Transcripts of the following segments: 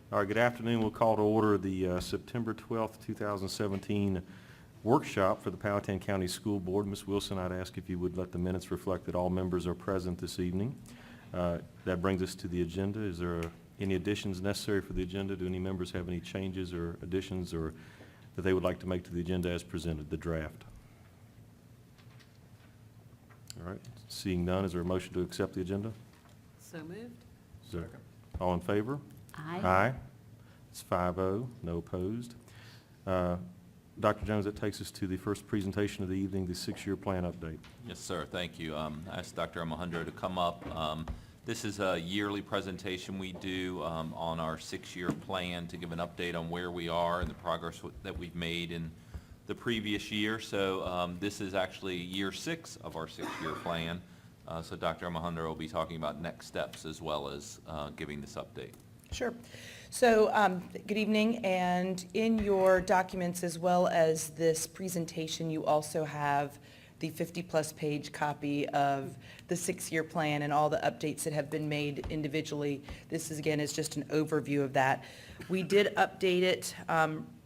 All right, good afternoon. We'll call to order the September 12th, 2017 workshop for the Powhatan County School Board. Ms. Wilson, I'd ask if you would let the minutes reflect that all members are present this evening. That brings us to the agenda. Is there any additions necessary for the agenda? Do any members have any changes or additions or that they would like to make to the agenda as presented, the draft? All right, seeing none, is there a motion to accept the agenda? So moved. Is there, all in favor? Aye. Aye. It's 5-0, no opposed. Dr. Jones, that takes us to the first presentation of the evening, the six-year plan update. Yes, sir. Thank you. I asked Dr. Almohandro to come up. This is a yearly presentation we do on our six-year plan to give an update on where we are and the progress that we've made in the previous year. So this is actually year 6 of our six-year plan. So Dr. Almohandro will be talking about next steps as well as giving this update. Sure. So good evening, and in your documents as well as this presentation, you also have the 50-plus page copy of the six-year plan and all the updates that have been made individually. This is, again, is just an overview of that. We did update it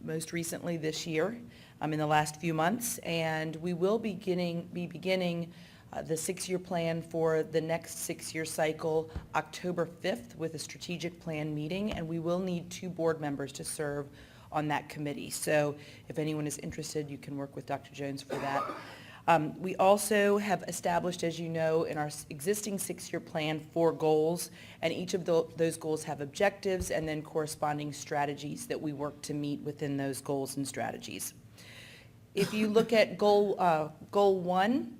most recently this year, in the last few months, and we will be beginning the six-year plan for the next six-year cycle October 5th with a strategic plan meeting, and we will need 2 board members to serve on that committee. So if anyone is interested, you can work with Dr. Jones for that. We also have established, as you know, in our existing six-year plan 4 goals, and each of those goals have objectives and then corresponding strategies that we work to meet within those goals and strategies. If you look at goal 1,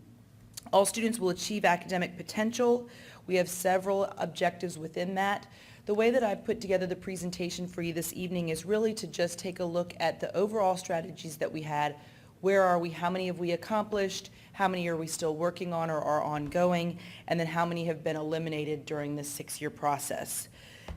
all students will achieve academic potential. We have several objectives within that. The way that I've put together the presentation for you this evening is really to just take a look at the overall strategies that we had. Where are we? How many have we accomplished? How many are we still working on or are ongoing? And then how many have been eliminated during this 6-year process?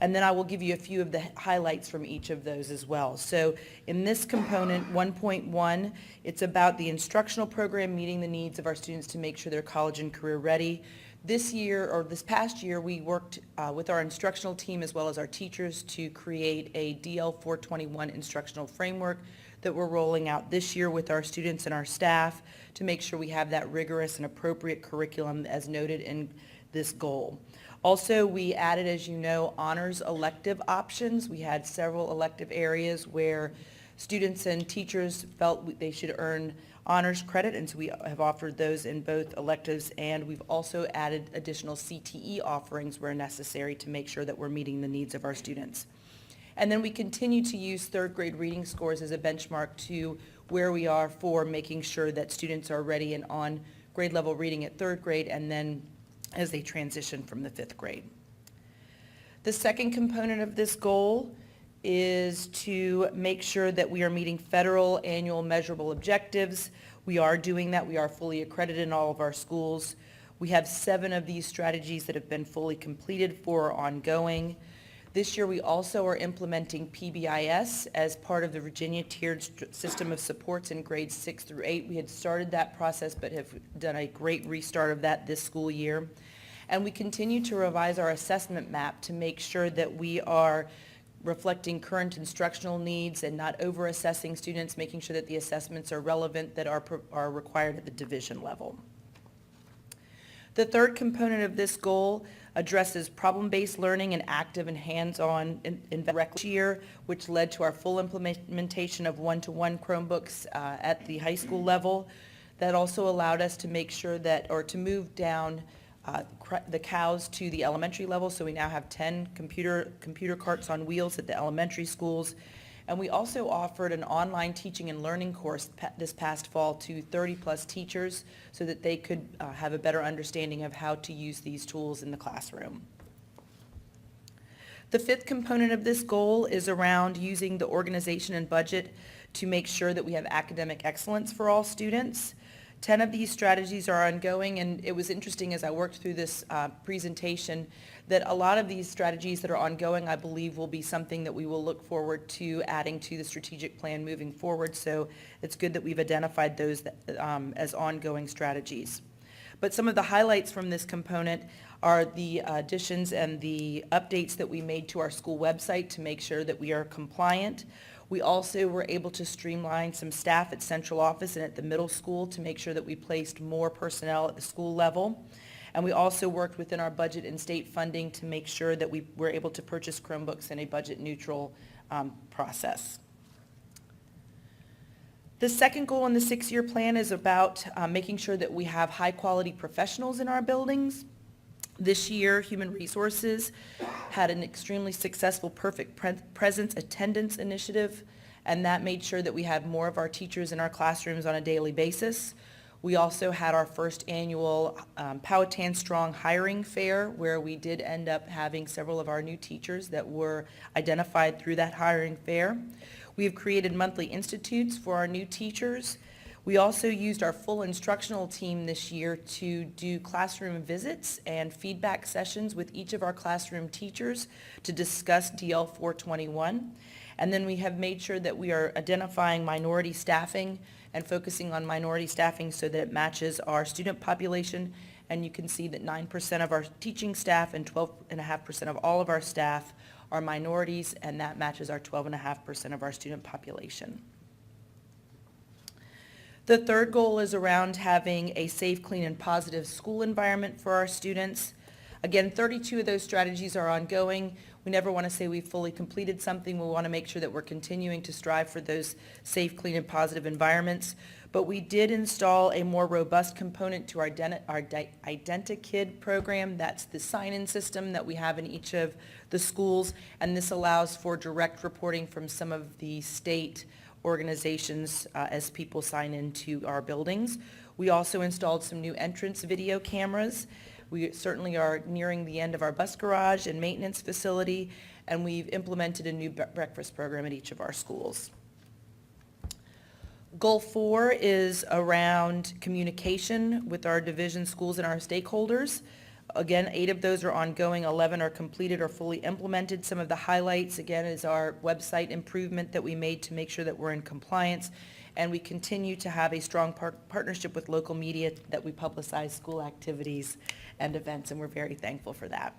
And then I will give you a few of the highlights from each of those as well. So in this component, 1.1, it's about the instructional program meeting the needs of our students to make sure they're college and career ready. This year, or this past year, we worked with our instructional team as well as our teachers to create a DL 421 instructional framework that we're rolling out this year with our students and our staff to make sure we have that rigorous and appropriate curriculum as noted in this goal. Also, we added, as you know, honors elective options. We had several elective areas where students and teachers felt they should earn honors credit, and so we have offered those in both electives, and we've also added additional CTE offerings where necessary to make sure that we're meeting the needs of our students. And then we continue to use third grade reading scores as a benchmark to where we are for making sure that students are ready and on grade level reading at third grade and then as they transition from the 5th grade. The second component of this goal is to make sure that we are meeting federal annual measurable objectives. We are doing that. We are fully accredited in all of our schools. We have 7 of these strategies that have been fully completed for ongoing. This year we also are implementing PBIS as part of the Virginia Tiered System of Supports in grades 6 through 8. We had started that process but have done a great restart of that this school year. And we continue to revise our assessment map to make sure that we are reflecting current instructional needs and not over-assessing students, making sure that the assessments are relevant that are required at the division level. The third component of this goal addresses problem-based learning and active and hands-on this year, which led to our full implementation of one-to-one Chromebooks at the high school level. That also allowed us to make sure that, or to move down the cows to the elementary level, so we now have 10 computer carts on wheels at the elementary schools. And we also offered an online teaching and learning course this past fall to 30-plus teachers so that they could have a better understanding of how to use these tools in the classroom. The 5th component of this goal is around using the organization and budget to make sure that we have academic excellence for all students. 10 of these strategies are ongoing, and it was interesting as I worked through this presentation that a lot of these strategies that are ongoing, I believe, will be something that we will look forward to adding to the strategic plan moving forward. So it's good that we've identified those as ongoing strategies. But some of the highlights from this component are the additions and the updates that we made to our school website to make sure that we are compliant. We also were able to streamline some staff at central office and at the middle school to make sure that we placed more personnel at the school level. And we also worked within our budget and state funding to make sure that we were able to purchase Chromebooks in a budget-neutral process. The second goal in the 6-year plan is about making sure that we have high-quality professionals in our buildings. This year, Human Resources had an extremely successful Perfect Presence attendance initiative, and that made sure that we had more of our teachers in our classrooms on a daily basis. We also had our first annual Powhatan Strong Hiring Fair, where we did end up having several of our new teachers that were identified through that hiring fair. We have created monthly institutes for our new teachers. We also used our full instructional team this year to do classroom visits and feedback sessions with each of our classroom teachers to discuss DL 421. And then we have made sure that we are identifying minority staffing and focusing on minority staffing so that it matches our student population. And you can see that 9% of our teaching staff and 12.5% of all of our staff are minorities, and that matches our 12.5% of our student population. The third goal is around having a safe, clean, and positive school environment for our students. Again, 32 of those strategies are ongoing. We never want to say we've fully completed something. We want to make sure that we're continuing to strive for those safe, clean, and positive environments. But we did install a more robust component to our IdentiKid program. That's the sign-in system that we have in each of the schools, and this allows for direct reporting from some of the state organizations as people sign into our buildings. We also installed some new entrance video cameras. We certainly are nearing the end of our bus garage and maintenance facility, and we've implemented a new breakfast program at each of our schools. Goal 4 is around communication with our division schools and our stakeholders. Again, 8 of those are ongoing, 11 are completed or fully implemented. Some of the highlights, again, is our website improvement that we made to make sure that we're in compliance. And we continue to have a strong partnership with local media that we publicize school activities and events, and we're very thankful for that.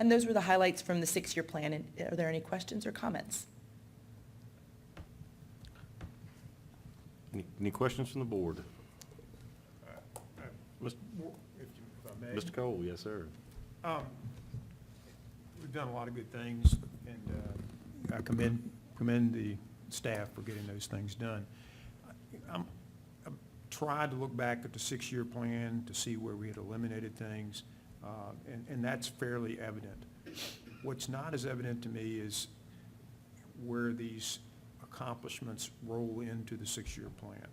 And those were the highlights from the 6-year plan. And are there any questions or comments? Any questions from the board? If I may. Mr. Cole, yes, sir. We've done a lot of good things, and I commend the staff for getting those things done. I've tried to look back at the 6-year plan to see where we had eliminated things, and that's fairly evident. What's not as evident to me is where these accomplishments roll into the 6-year plan.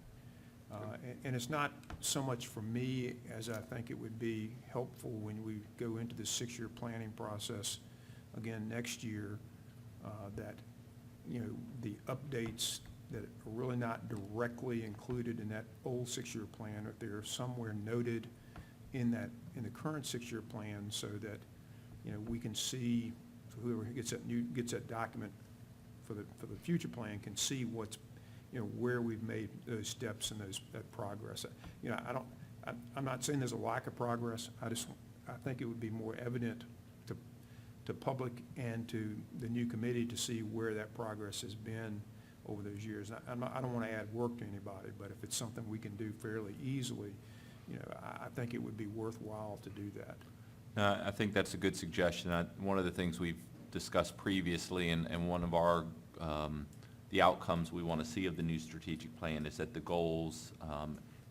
And it's not so much for me as I think it would be helpful when we go into the 6-year planning process again next year, that, you know, the updates that are really not directly included in that old 6-year plan, if they're somewhere noted in the current 6-year plan, so that, you know, we can see, whoever gets that document for the future plan can see what's, you know, where we've made those steps and that progress. You know, I'm not saying there's a lack of progress. I think it would be more evident to public and to the new committee to see where that progress has been over those years. I don't want to add work to anybody, but if it's something we can do fairly easily, you know, I think it would be worthwhile to do that. I think that's a good suggestion. One of the things we've discussed previously, and one of our the outcomes we want to see of the new strategic plan is that the goals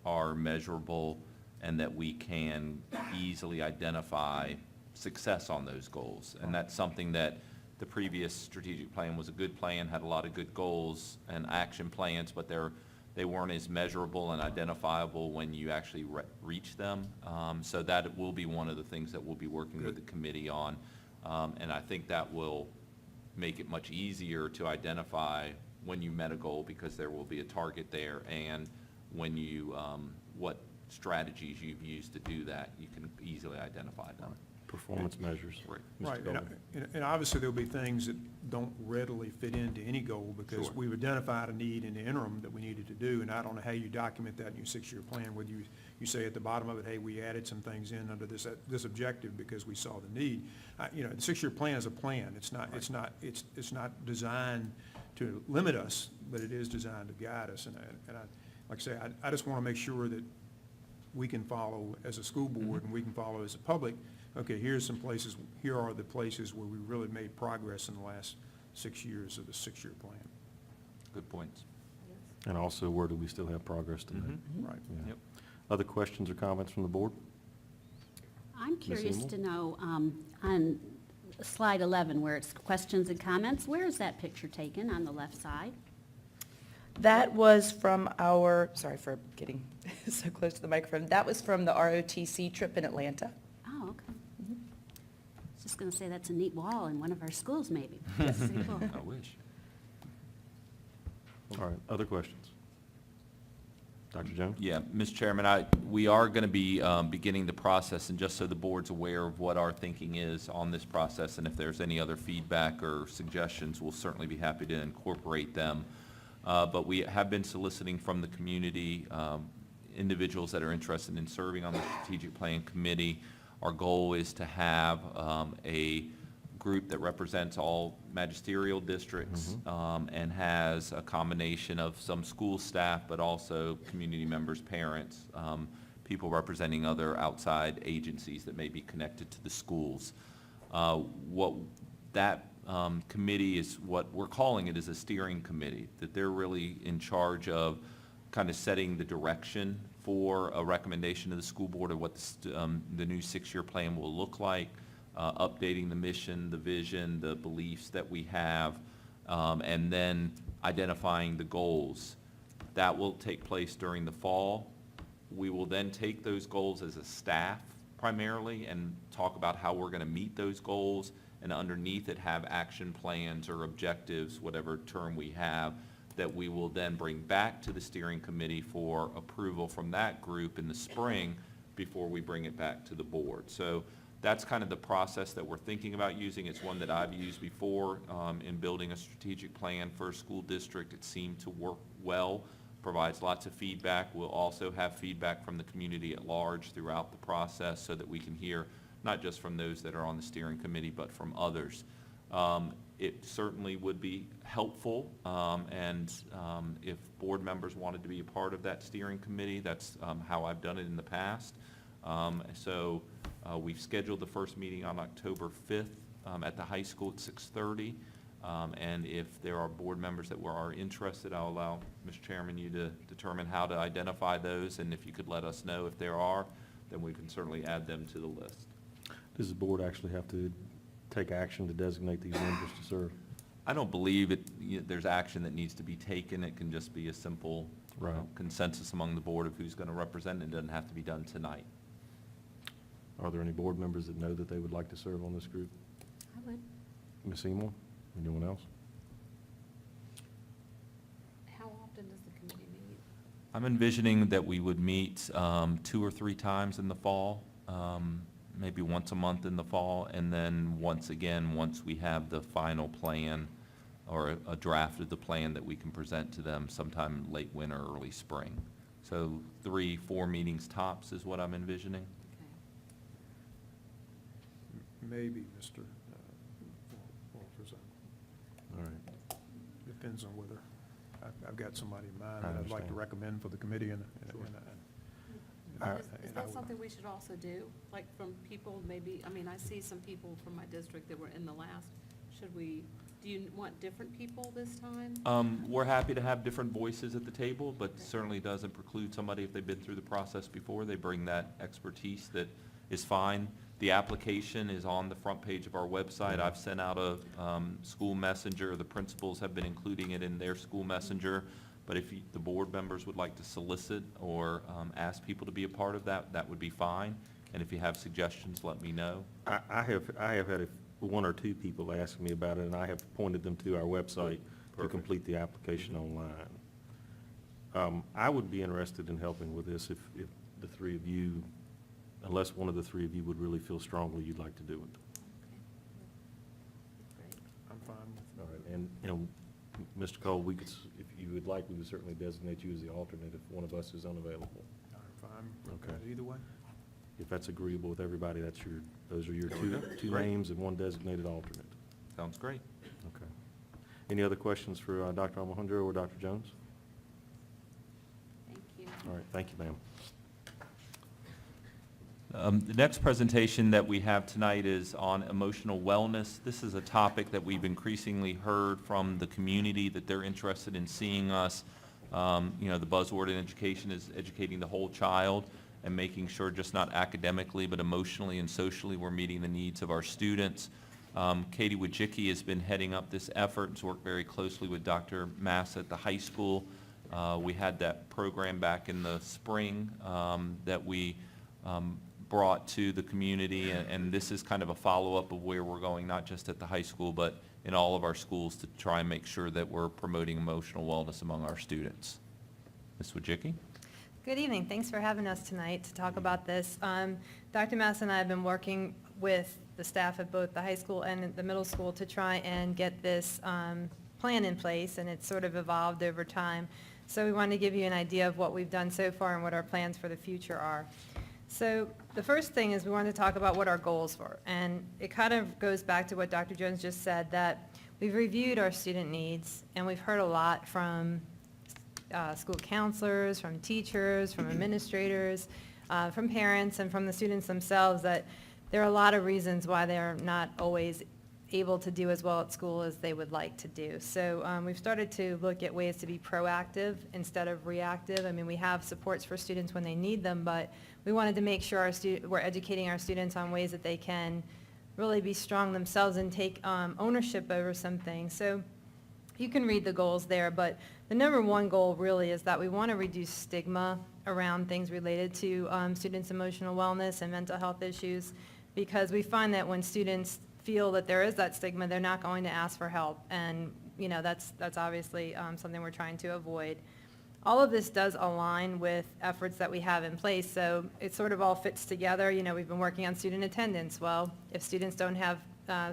are measurable and that we can easily identify success on those goals. And that's something that the previous strategic plan was a good plan, had a lot of good goals and action plans, but they weren't as measurable and identifiable when you actually reach them. So that will be one of the things that we'll be working with the committee on. And I think that will make it much easier to identify when you met a goal, because there will be a target there, and when you, what strategies you've used to do that, you can easily identify them. Performance measures. Right. Mr. Right, Golden. and obviously there'll be things that don't readily fit into any goal because Sure. we've identified a need in the interim that we needed to do, and I don't know how you document that in your six-year plan, whether you say at the bottom of it, hey, we added some things in under this objective because we saw the need. The six-year plan is a plan. It's not designed to limit us, but it is designed to guide us, and like I say, I just want to make sure that we can follow as a school board and we can follow as a public, okay, here are the places where we really made progress in the last 6 years of the six-year plan. Good points. And also, where do we still have progress to make? Right. Yeah. Yep. Other questions or comments from the board? I'm curious Engel? to know, on slide 11, where it's questions and comments, where is that picture taken on the left side? That was from our, sorry for getting so close to the microphone, that was from the ROTC trip in Atlanta. Oh, okay. I was just going to say that's a neat wall in one of our schools, maybe. Yes. Cool. I wish. All right, other questions? Dr. Jones? Yeah, Mr. Chairman, we are going to be beginning the process, and just so the board's aware of what our thinking is on this process, and if there's any other feedback or suggestions, we'll certainly be happy to incorporate them. But we have been soliciting from the community individuals that are interested in serving on the strategic plan committee. Our goal is to have a group that represents all magisterial districts and has a combination of some school staff, but also community members, parents, people representing other outside agencies that may be connected to the schools. What that committee is, what we're calling it, is a steering committee, that they're really in charge of kind of setting the direction for a recommendation to the school board of what the new six-year plan will look like, updating the mission, the vision, the beliefs that we have, and then identifying the goals. That will take place during the fall. We will then take those goals as a staff primarily and talk about how we're going to meet those goals, and underneath it have action plans or objectives, whatever term we have, that we will then bring back to the steering committee for approval from that group in the spring before we bring it back to the board. So that's kind of the process that we're thinking about using. It's one that I've used before in building a strategic plan for a school district. It seemed to work well, provides lots of feedback. We'll also have feedback from the community at large throughout the process so that we can hear not just from those that are on the steering committee, but from others. It certainly would be helpful, and if board members wanted to be a part of that steering committee, that's how I've done it in the past. So we've scheduled the first meeting on October 5th at the high school at 6:30. And if there are board members that are interested, I'll allow, Mr. Chairman, you to determine how to identify those, and if you could let us know if there are, then we can certainly add them to the list. Does the board actually have to take action to designate these members to serve? I don't believe there's action that needs to be taken. It can just be a simple Right. consensus among the board of who's going to represent. It doesn't have to be done tonight. Are there any board members that know that they would like to serve on this group? I would. Ms. Seymour? Anyone else? How often does the committee meet? I'm envisioning that we would meet 2 or 3 times in the fall, maybe once a month in the fall, and then once again, once we have the final plan or a draft of the plan that we can present to them sometime late winter, early spring. So 3, 4 meetings tops is what I'm envisioning. Maybe, Mr. Walters. All right. Depends on whether, I've got somebody in mind I that I'd like to understand. recommend for the committee, and Is that something we should also do, like from people, maybe, I mean, I see some people from my district that were in the last, do you want different people this time? We're happy to have different voices at the table, but certainly doesn't preclude somebody, if they've been through the process before, they bring that expertise, that is fine. The application is on the front page of our website. I've sent out a school messenger. The principals have been including it in their school messenger. But if the board members would like to solicit or ask people to be a part of that, that would be fine. And if you have suggestions, let me know. I have had 1 or 2 people ask me about it, and I have pointed them to our website to Perfect. complete the application online. I would be interested in helping with this if the 3 of you unless one of the three of you would really feel strongly you'd like to do it. Great. I'm fine. All right, and, Mr. Cole, we could, if you would like, we would certainly designate you as the alternate if one of us is unavailable. I'm fine with Okay. that either way. If that's agreeable with everybody, those are your two Great. names and one designated alternate. Sounds great. Okay. Any other questions for Dr. Almohandro or Dr. Jones? Thank you. All right, thank you, ma'am. The next presentation that we have tonight is on emotional wellness. This is a topic that we've increasingly heard from the community that they're interested in seeing us. The buzzword in education is educating the whole child and making sure just not academically but emotionally and socially we're meeting the needs of our students. Katie Wojcicki has been heading up this effort and has worked very closely with Dr. Mass at the high school. We had that program back in the spring that we brought to the community, and this is kind of a follow-up of where we're going, not just at the high school, but in all of our schools to try and make sure that we're promoting emotional wellness among our students. Ms. Wojcicki? Good evening. Thanks for having us tonight to talk about this. Dr. Mass and I have been working with the staff at both the high school and the middle school to try and get this plan in place, and it's sort of evolved over time. So we wanted to give you an idea of what we've done so far and what our plans for the future are. So the first thing is we want to talk about what our goals were. And it kind of goes back to what Dr. Jones just said, that we've reviewed our student needs, and we've heard a lot from school counselors, from teachers, from administrators, from parents, and from the students themselves, that there are a lot of reasons why they're not always able to do as well at school as they would like to do. So we've started to look at ways to be proactive instead of reactive. I mean, we have supports for students when they need them, but we wanted to make sure we're educating our students on ways that they can really be strong themselves and take ownership over some things. So you can read the goals there, but the number one goal really is that we want to reduce stigma around things related to students' emotional wellness and mental health issues, because we find that when students feel that there is that stigma, they're not going to ask for help, and that's obviously something we're trying to avoid. All of this does align with efforts that we have in place, so it sort of all fits together. We've been working on student attendance. Well, if students don't have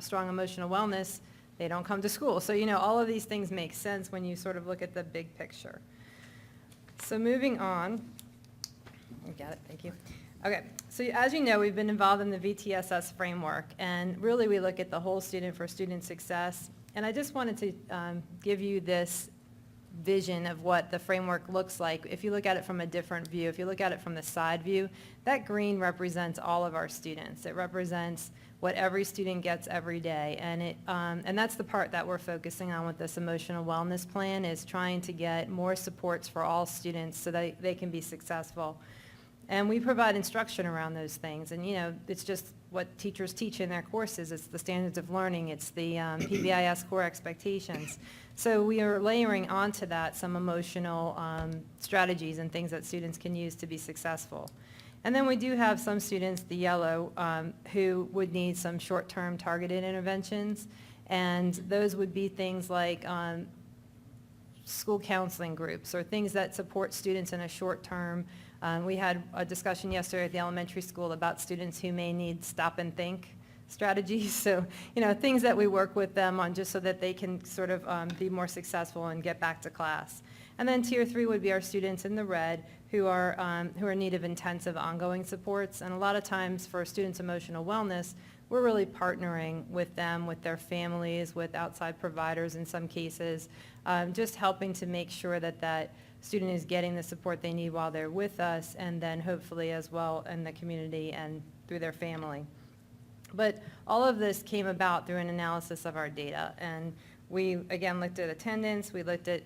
strong emotional wellness, they don't come to school. So all of these things make sense when you sort of look at the big picture. So moving on, you got it, thank you. Okay, so as you know, we've been involved in the VTSS framework, and really we look at the whole student for student success. And I just wanted to give you this vision of what the framework looks like. If you look at it from a different view, if you look at it from the side view, that green represents all of our students. It represents what every student gets every day, and that's the part that we're focusing on with this emotional wellness plan, is trying to get more supports for all students so that they can be successful. And we provide instruction around those things, and it's just what teachers teach in their courses. It's the standards of learning, it's the PBIS core expectations. So we are layering onto that some emotional strategies and things that students can use to be successful. And then we do have some students, the yellow, who would need some short-term targeted interventions, and those would be things like school counseling groups or things that support students in a short term. We had a discussion yesterday at the elementary school about students who may need stop and think strategies. So, things that we work with them on just so that they can sort of be more successful and get back to class. And then tier 3 would be our students in the red who are in need of intensive ongoing supports. And a lot of times for students' emotional wellness, we're really partnering with them, with their families, with outside providers in some cases, just helping to make sure that that student is getting the support they need while they're with us, and then hopefully as well in the community and through their family. But all of this came about through an analysis of our data. And we, again, looked at attendance. We looked at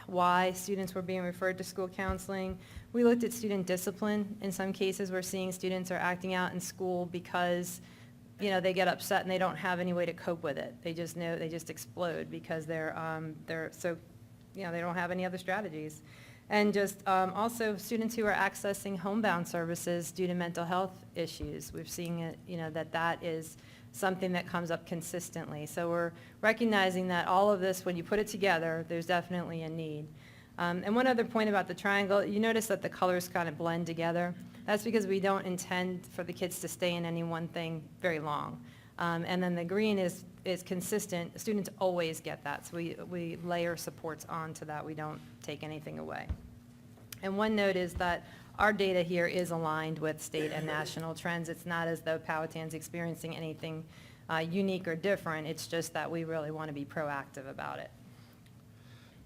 why students were being referred to school counseling. We looked at student discipline. In some cases, we're seeing students are acting out in school because they get upset and they don't have any way to cope with it. They just know, they just explode because they're so, they don't have any other strategies. And just also students who are accessing homebound services due to mental health issues. We've seen it, that is something that comes up consistently. So we're recognizing that all of this, when you put it together, there's definitely a need. And one other point about the triangle, you notice that the colors kind of blend together. That's because we don't intend for the kids to stay in any one thing very long. And then the green is consistent. Students always get that, so we layer supports onto that. We don't take anything away. And one note is that our data here is aligned with state and national trends. It's not as though Powhatan's experiencing anything unique or different. It's just that we really want to be proactive about it.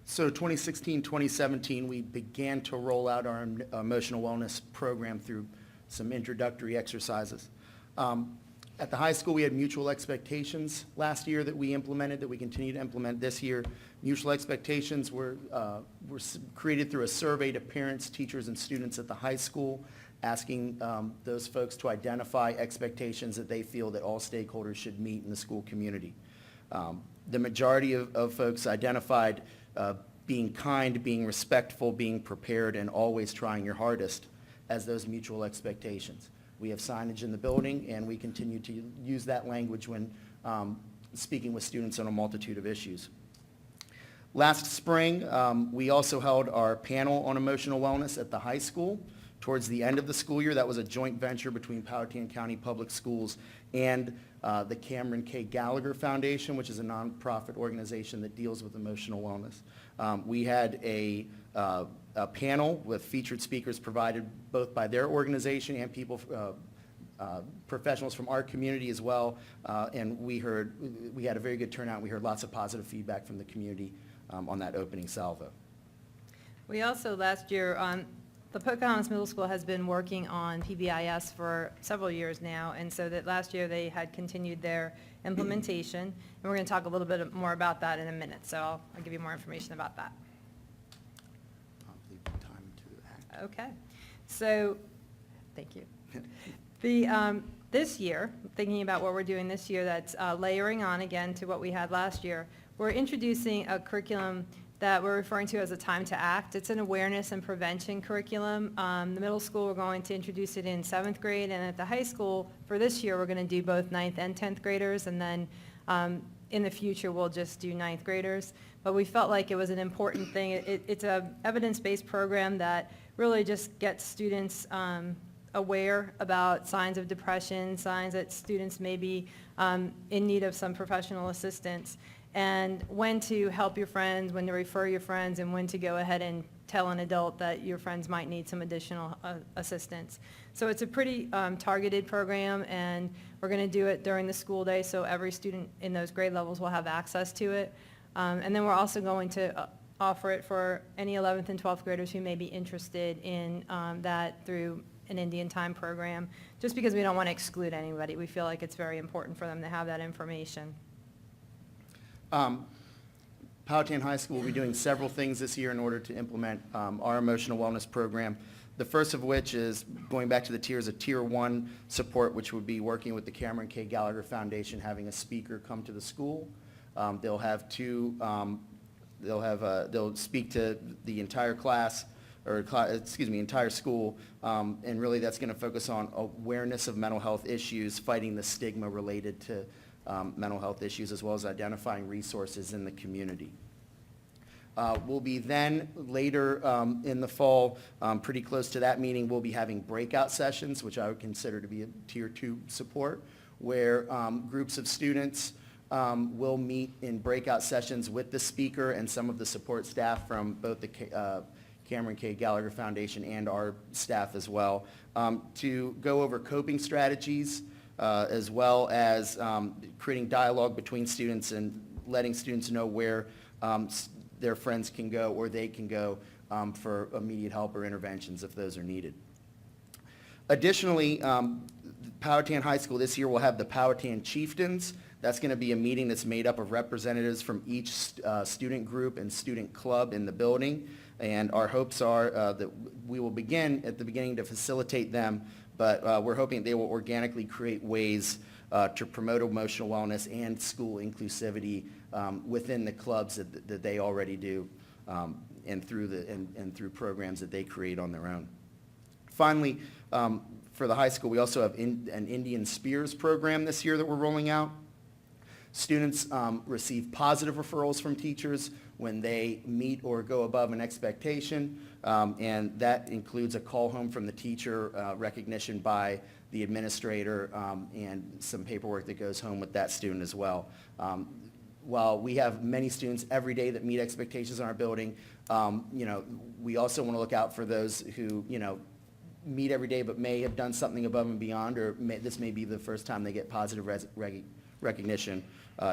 So 2016, 2017, we began to roll out our emotional wellness program through some introductory exercises. At the high school, we had mutual expectations last year that we implemented, that we continue to implement this year. Mutual expectations were created through a survey to parents, teachers, and students at the high school, asking those folks to identify expectations that they feel that all stakeholders should meet in the school community. The majority of folks identified being kind, being respectful, being prepared, and always trying your hardest as those mutual expectations. We have signage in the building, and we continue to use that language when speaking with students on a multitude of issues. Last spring, we also held our panel on emotional wellness at the high school. Towards the end of the school year, that was a joint venture between Powhatan County Public Schools and the Cameron K. Gallagher Foundation, which is a nonprofit organization that deals with emotional wellness. We had a panel with featured speakers provided both by their organization and people, professionals from our community as well. And we had a very good turnout. We heard lots of positive feedback from the community on that opening salvo. We also, last year, the Pocahontas Middle School has been working on PBIS for several years now, and so that last year they had continued their implementation, and we're going to talk a little bit more about that in a minute, so I'll give you more information about that. I'll leave time to act. Okay, so, thank you. This year, thinking about what we're doing this year, that's layering on again to what we had last year, we're introducing a curriculum that we're referring to as a Time to Act. It's an awareness and prevention curriculum. The middle school, we're going to introduce it in 7th grade, and at the high school, for this year, we're going to do both 9th and 10th graders, and then in the future, we'll just do 9th graders. But we felt like it was an important thing. It's a evidence-based program that really just gets students aware about signs of depression, signs that students may be in need of some professional assistance, and when to help your friends, when to refer your friends, and when to go ahead and tell an adult that your friends might need some additional assistance. So it's a pretty targeted program, and we're going to do it during the school day, so every student in those grade levels will have access to it. And then we're also going to offer it for any 11th and 12th graders who may be interested in that through an Indian Time program, just because we don't want to exclude anybody. We feel like it's very important for them to have that information. Powhatan High School will be doing several things this year in order to implement our emotional wellness program. The first of which is going back to the tiers, a Tier 1 support, which would be working with the Cameron K. Gallagher Foundation, having a speaker come to the school. They'll have they'll speak to the entire class, or entire school, and really that's going to focus on awareness of mental health issues, fighting the stigma related to mental health issues, as well as identifying resources in the community. We'll be then, later in the fall, pretty close to that meeting, we'll be having breakout sessions, which I would consider to be a Tier 2 support, where groups of students will meet in breakout sessions with the speaker and some of the support staff from both the Cameron K. Gallagher Foundation and our staff as well, to go over coping strategies, as well as creating dialogue between students and letting students know where their friends can go or they can go for immediate help or interventions if those are needed. Additionally, Powhatan High School this year will have the Powhatan Chieftains. That's going to be a meeting that's made up of representatives from each student group and student club in the building. And our hopes are that we will begin at the beginning to facilitate them, but we're hoping they will organically create ways to promote emotional wellness and school inclusivity within the clubs that they already do, and through programs that they create on their own. Finally, for the high school, we also have an Indian Spears program this year that we're rolling out. Students receive positive referrals from teachers when they meet or go above an expectation, and that includes a call home from the teacher, recognition by the administrator, and some paperwork that goes home with that student as well. While we have many students every day that meet expectations in our building, we also want to look out for those who, meet every day but may have done something above and beyond, or this may be the first time they get positive recognition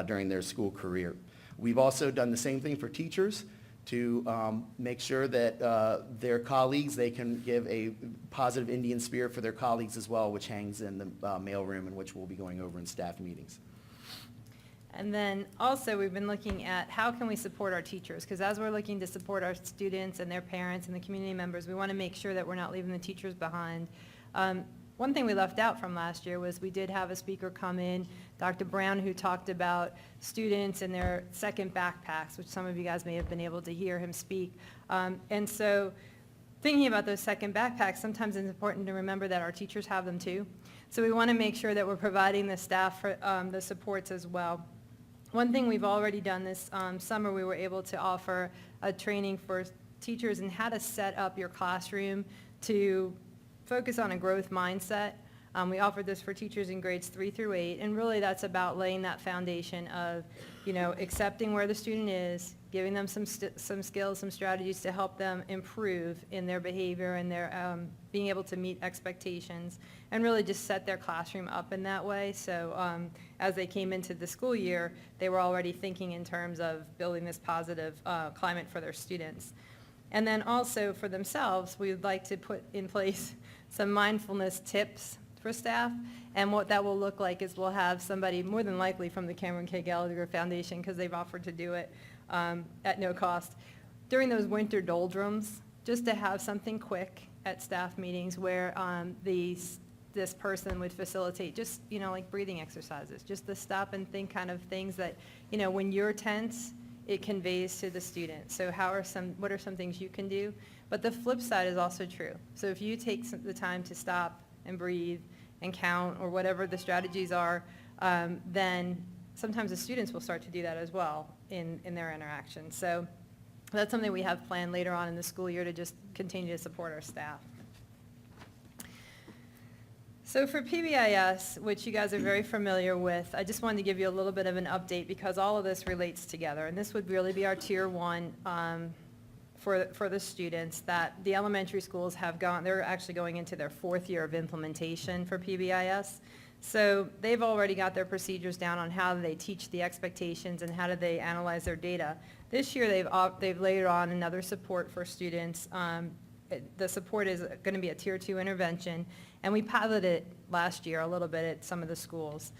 during their school career. We've also done the same thing for teachers to make sure that their colleagues, they can give a positive Indian spirit for their colleagues as well, which hangs in the mailroom, in which we'll be going over in staff meetings. And then also, we've been looking at how can we support our teachers? Because as we're looking to support our students and their parents and the community members, we want to make sure that we're not leaving the teachers behind. One thing we left out from last year was we did have a speaker come in, Dr. Brown, who talked about students and their second backpacks, which some of you guys may have been able to hear him speak. And so thinking about those second backpacks, sometimes it's important to remember that our teachers have them too. So we want to make sure that we're providing the staff the supports as well. One thing we've already done this summer, we were able to offer a training for teachers in how to set up your classroom to focus on a growth mindset. We offered this for teachers in grades 3 through 8, and really that's about laying that foundation of, accepting where the student is, giving them some skills, some strategies to help them improve in their behavior and their being able to meet expectations, and really just set their classroom up in that way. So as they came into the school year, they were already thinking in terms of building this positive climate for their students. And then also for themselves, we would like to put in place some mindfulness tips for staff. And what that will look like is we'll have somebody, more than likely from the Cameron K. Gallagher Foundation, because they've offered to do it at no cost, during those winter doldrums, just to have something quick at staff meetings where this person would facilitate just, like breathing exercises, just the stop and think kind of things that, when you're tense, it conveys to the student. So what are some things you can do? But the flip side is also true. So if you take the time to stop and breathe and count, or whatever the strategies are, then sometimes the students will start to do that as well in their interactions. So that's something we have planned later on in the school year to just continue to support our staff. So for PBIS, which you guys are very familiar with, I just wanted to give you a little bit of an update because all of this relates together. And this would really be our tier 1 for the students that the elementary schools have gone, they're actually going into their 4th year of implementation for PBIS. So they've already got their procedures down on how they teach the expectations and how do they analyze their data. This year they've layered on another support for students. The support is going to be a tier 2 intervention, and we piloted it last year a little bit at some of the schools.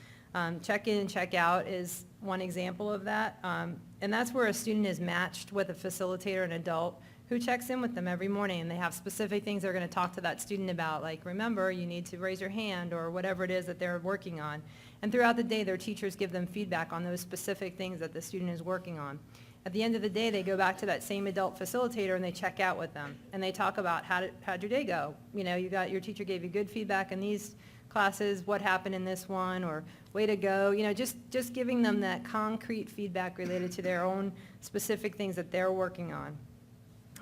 Check in and check out is one example of that, and that's where a student is matched with a facilitator, an adult, who checks in with them every morning, and they have specific things they're going to talk to that student about, like, remember, you need to raise your hand, or whatever it is that they're working on. And throughout the day, their teachers give them feedback on those specific things that the student is working on. At the end of the day, they go back to that same adult facilitator and they check out with them. And they talk about how'd your day go? Your teacher gave you good feedback in these classes, what happened in this one, or way to go. Just giving them that concrete feedback related to their own specific things that they're working on.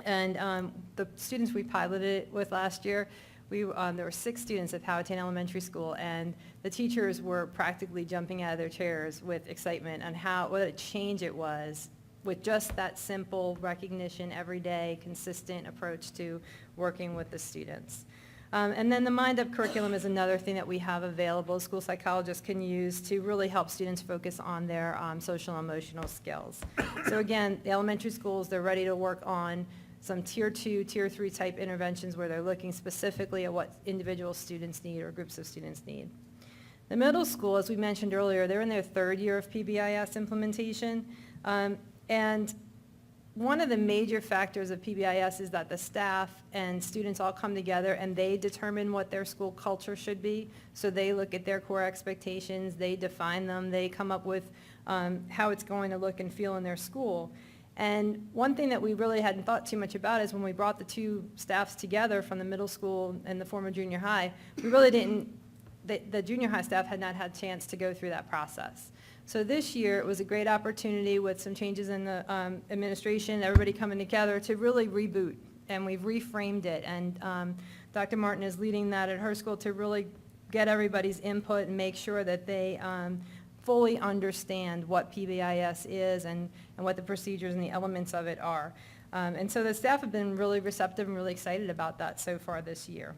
And the students we piloted it with last year, there were 6 students at Powhatan Elementary School, and the teachers were practically jumping out of their chairs with excitement on what a change it was with just that simple recognition, everyday, consistent approach to working with the students. And then the Mind Up curriculum is another thing that we have available. School psychologists can use to really help students focus on their social and emotional skills. So again, the elementary schools, they're ready to work on some tier 2, tier 3 type interventions where they're looking specifically at what individual students need or groups of students need. The middle school, as we mentioned earlier, they're in their 3rd year of PBIS implementation. And one of the major factors of PBIS is that the staff and students all come together and they determine what their school culture should be. So they look at their core expectations, they define them, they come up with how it's going to look and feel in their school. And one thing that we really hadn't thought too much about is when we brought the 2 staffs together from the middle school and the former junior high, we really didn't, the junior high staff had not had a chance to go through that process. So this year, it was a great opportunity with some changes in the administration, everybody coming together to really reboot, and we've reframed it. And Dr. Martin is leading that at her school to really get everybody's input and make sure that they fully understand what PBIS is and what the procedures and the elements of it are. And so the staff have been really receptive and really excited about that so far this year.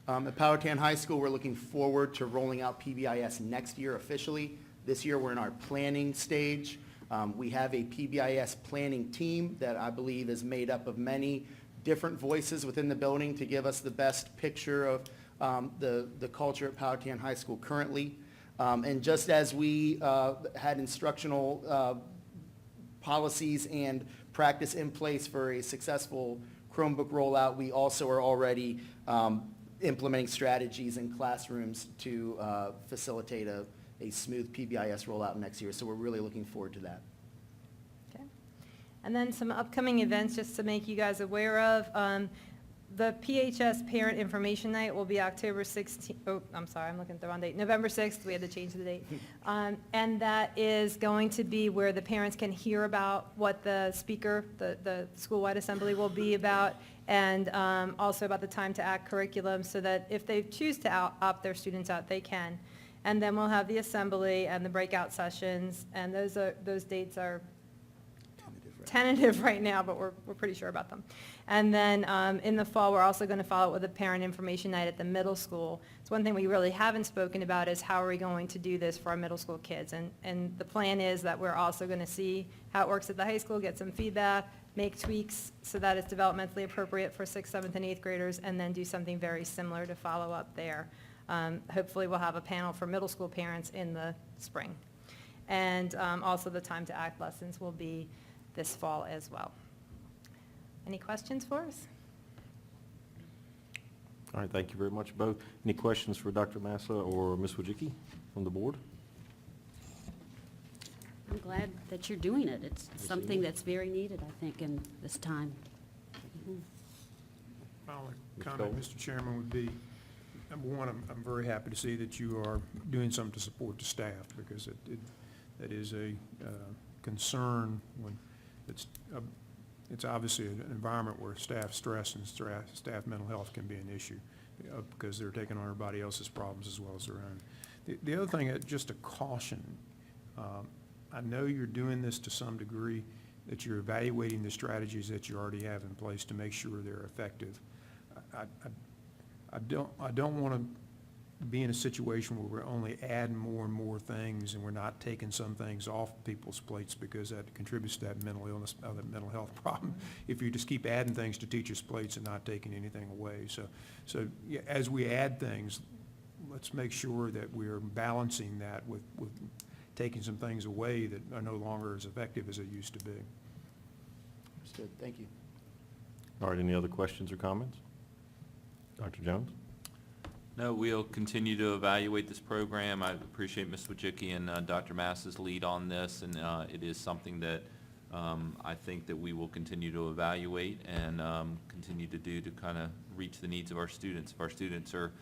At Powhatan High School, we're looking forward to rolling out PBIS next year officially. This year, we're in our planning stage. We have a PBIS planning team that I believe is made up of many different voices within the building to give us the best picture of the culture at Powhatan High School currently. And just as we had instructional policies and practice in place for a successful Chromebook rollout, we also are already implementing strategies in classrooms to facilitate a smooth PBIS rollout next year. So we're really looking forward to that. Okay. And then some upcoming events, just to make you guys aware of. The PHS Parent Information Night will be October 16th, oh, I'm sorry, I'm looking at the wrong date, November 6th, we had to change the date. And that is going to be where the parents can hear about what the speaker, the school-wide assembly will be about, and also about the Time to Act curriculum, so that if they choose to opt their students out, they can. And then we'll have the assembly and the breakout sessions, and those dates are tentative right now, but we're pretty sure about them. And then in the fall, we're also going to follow it with a parent information night at the middle school. So one thing we really haven't spoken about is how are we going to do this for our middle school kids? And the plan is that we're also going to see how it works at the high school, get some feedback, make tweaks so that it's developmentally appropriate for 6th, 7th, and 8th graders, and then do something very similar to follow up there. Hopefully we'll have a panel for middle school parents in the spring. And also the Time to Act lessons will be this fall as well. Any questions for us? All right, thank you very much, both. Any questions for Dr. Massa or Ms. Wojcicki from the board? I'm glad that you're doing it. It's something that's very needed, I think, in this time. My only Mr. comment, Cole? Mr. Chairman, would be, number one, I'm very happy to see that you are doing something to support the staff, because that is a concern when it's obviously an environment where staff stress and staff mental health can be an issue because they're taking on everybody else's problems as well as their own. The other thing, just a caution, I know you're doing this to some degree, that you're evaluating the strategies that you already have in place to make sure they're effective. I don't want to be in a situation where we're only adding more and more things and we're not taking some things off people's plates, because that contributes to that mental illness, that mental health problem. If you just keep adding things to teachers' plates and not taking anything away. So yeah, as we add things, let's make sure that we're balancing that with taking some things away that are no longer as effective as it used to be. Understood. Thank you. All right, any other questions or comments? Dr. Jones? No, we'll continue to evaluate this program. I appreciate Ms. Wojcicki and Dr. Mass's lead on this, and it is something that I think that we will continue to evaluate and continue to do to kind of reach the needs of our students. If our students are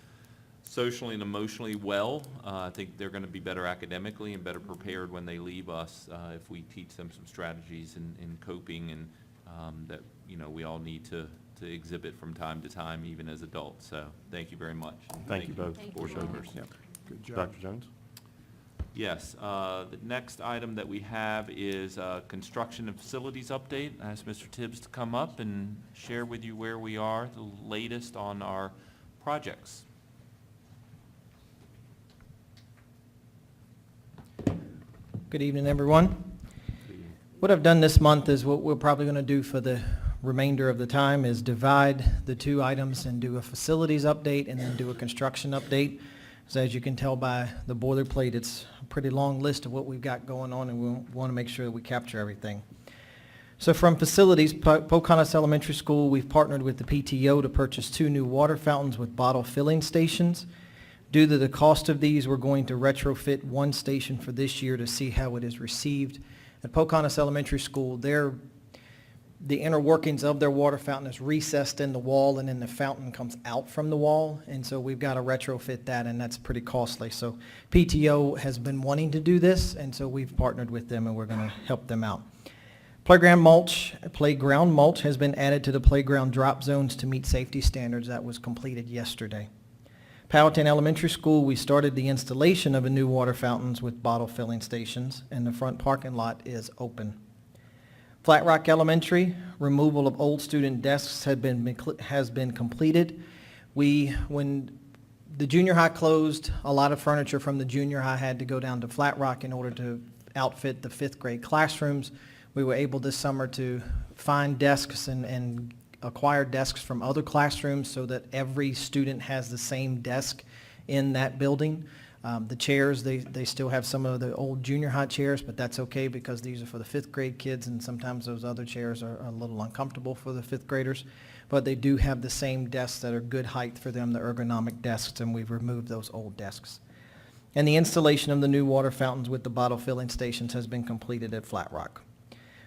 socially and emotionally well, I think they're going to be better academically and better prepared when they leave us if we teach them some strategies in coping and that, you know, we all need to exhibit from time to time, even as adults. So thank you very much. Thank you both, Thank board you. members. Yep, good job. Dr. Jones? Yes, the next item that we have is construction and facilities update. I asked Mr. Tibbs to come up and share with you where we are, the latest on our projects. Good evening, everyone. What I've done this month is what we're probably going to do for the remainder of the time is divide the two items and do a facilities update and then do a construction update. So as you can tell by the boilerplate, it's a pretty long list of what we've got going on, and we want to make sure that we capture everything. So from facilities, Pocahontas Elementary School, we've partnered with the PTO to purchase 2 new water fountains with bottle filling stations. Due to the cost of these, we're going to retrofit 1 station for this year to see how it is received. At Pocahontas Elementary School, their the inner workings of their water fountain is recessed in the wall, and then the fountain comes out from the wall. And so we've got to retrofit that, and that's pretty costly. So PTO has been wanting to do this, and so we've partnered with them, and we're going to help them out. Playground mulch has been added to the playground drop zones to meet safety standards. That was completed yesterday. Powhatan Elementary School, we started the installation of a new water fountains with bottle filling stations, and the front parking lot is open. Flat Rock Elementary, removal of old student desks has been completed. When the junior high closed, a lot of furniture from the junior high had to go down to Flat Rock in order to outfit the fifth grade classrooms. We were able this summer to find desks and acquire desks from other classrooms so that every student has the same desk in that building. The chairs, they still have some of the old junior high chairs, but that's okay because these are for the fifth grade kids, and sometimes those other chairs are a little uncomfortable for the fifth graders. But they do have the same desks that are good height for them, the ergonomic desks, and we've removed those old desks. And the installation of the new water fountains with the bottle filling stations has been completed at Flat Rock.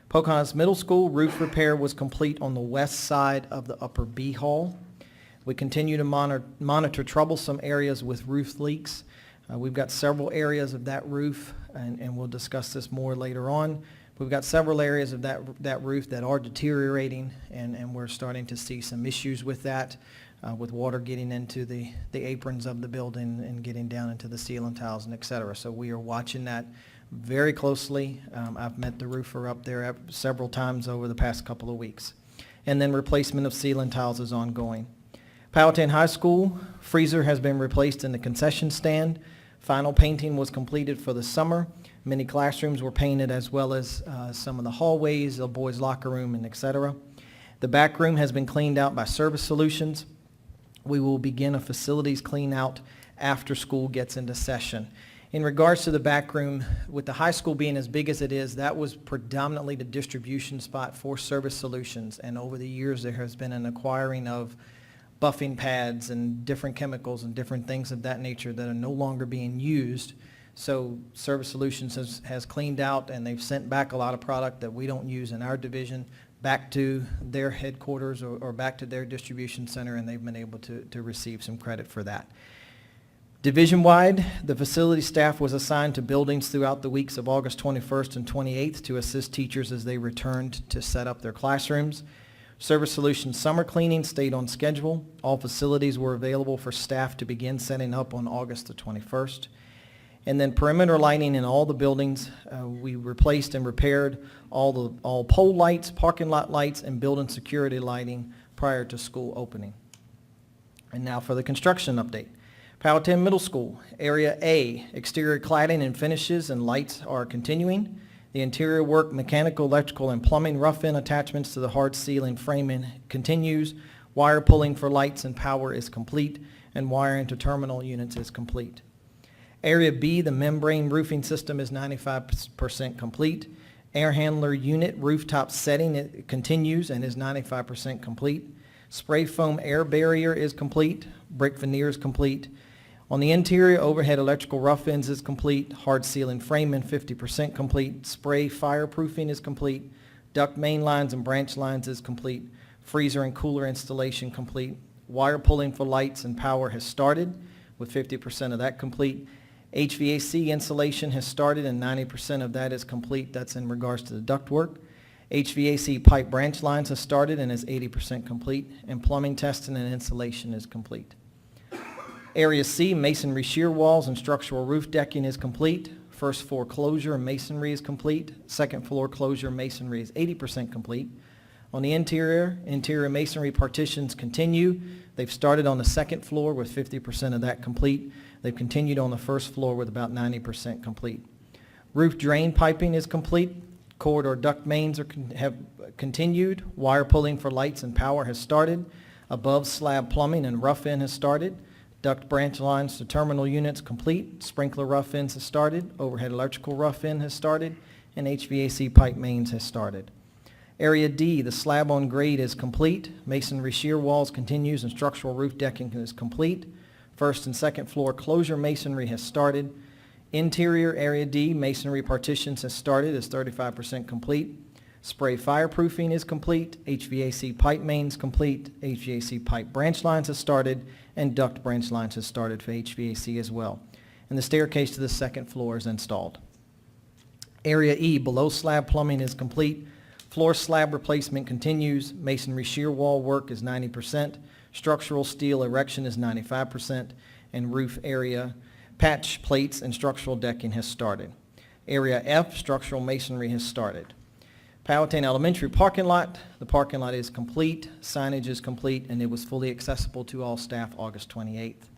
Pocahontas Middle School roof repair was complete on the west side of the upper B hall. We continue to monitor troublesome areas with roof leaks. We've got several areas of that roof, and we'll discuss this more later on. We've got several areas of that roof that are deteriorating, and we're starting to see some issues with that, with water getting into the aprons of the building and getting down into the ceiling tiles and et cetera. So we are watching that very closely. I've met the roofer up there several times over the past couple of weeks. And then replacement of ceiling tiles is ongoing. Powhatan High School, freezer has been replaced in the concession stand. Final painting was completed for the summer. Many classrooms were painted, as well as some of the hallways, the boys' locker room, and et cetera. The back room has been cleaned out by Service Solutions. We will begin a facilities clean out after school gets into session. In regards to the back room, with the high school being as big as it is, that was predominantly the distribution spot for Service Solutions. And over the years, there has been an acquiring of buffing pads and different chemicals and different things of that nature that are no longer being used. So Service Solutions has cleaned out, and they've sent back a lot of product that we don't use in our division back to their headquarters or back to their distribution center, and they've been able to receive some credit for that. Division-wide, the facility staff was assigned to buildings throughout the weeks of August 21st and 28th to assist teachers as they returned to set up their classrooms. Service Solutions summer cleaning stayed on schedule. All facilities were available for staff to begin setting up on August the 21st. And then perimeter lighting in all the buildings, we replaced and repaired all pole lights, parking lot lights, and building security lighting prior to school opening. And now for the construction update. Powhatan Middle School, Area A, exterior cladding and finishes and lights are continuing. The interior work, mechanical, electrical, and plumbing rough-in attachments to the hard ceiling framing continues. Wire pulling for lights and power is complete, and wiring to terminal units is complete. Area B, the membrane roofing system is 95% complete. Air handler unit rooftop setting it continues and is 95% complete. Spray foam air barrier is complete. Brick veneer is complete. On the interior, overhead electrical rough-ins is complete. Hard ceiling framing 50% complete. Spray fireproofing is complete. Duct main lines and branch lines is complete. Freezer and cooler installation complete. Wire pulling for lights and power has started, with 50% of that complete. HVAC installation has started, and 90% of that is complete. That's in regards to the ductwork. HVAC pipe branch lines has started and is 80% complete, and plumbing testing and installation is complete. Area C, masonry shear walls and structural roof decking is complete. First floor closure and masonry is complete. Second floor closure masonry is 80% complete. On the interior masonry partitions continue. They've started on the second floor with 50% of that complete. They've continued on the first floor with about 90% complete. Roof drain piping is complete. Corridor duct mains have continued. Wire pulling for lights and power has started. Above slab plumbing and rough-in has started. Duct branch lines to terminal units complete. Sprinkler rough-ins has started. Overhead electrical rough-in has started. And HVAC pipe mains has started. Area D, the slab on grade is complete. Masonry shear walls continues and structural roof decking is complete. First and second floor closure masonry has started. Interior Area D, masonry partitions has started, is 35% complete. Spray fireproofing is complete, HVAC pipe mains complete, HVAC pipe branch lines have started, and duct branch lines have started for HVAC as well. And the staircase to the second floor is installed. Area E, below slab plumbing is complete. Floor slab replacement continues. Masonry shear wall work is 90%. Structural steel erection is 95%. And roof area patch plates and structural decking has started. Area F, structural masonry has started. Powhatan Elementary parking lot, the parking lot is complete, signage is complete, and it was fully accessible to all staff August 28th.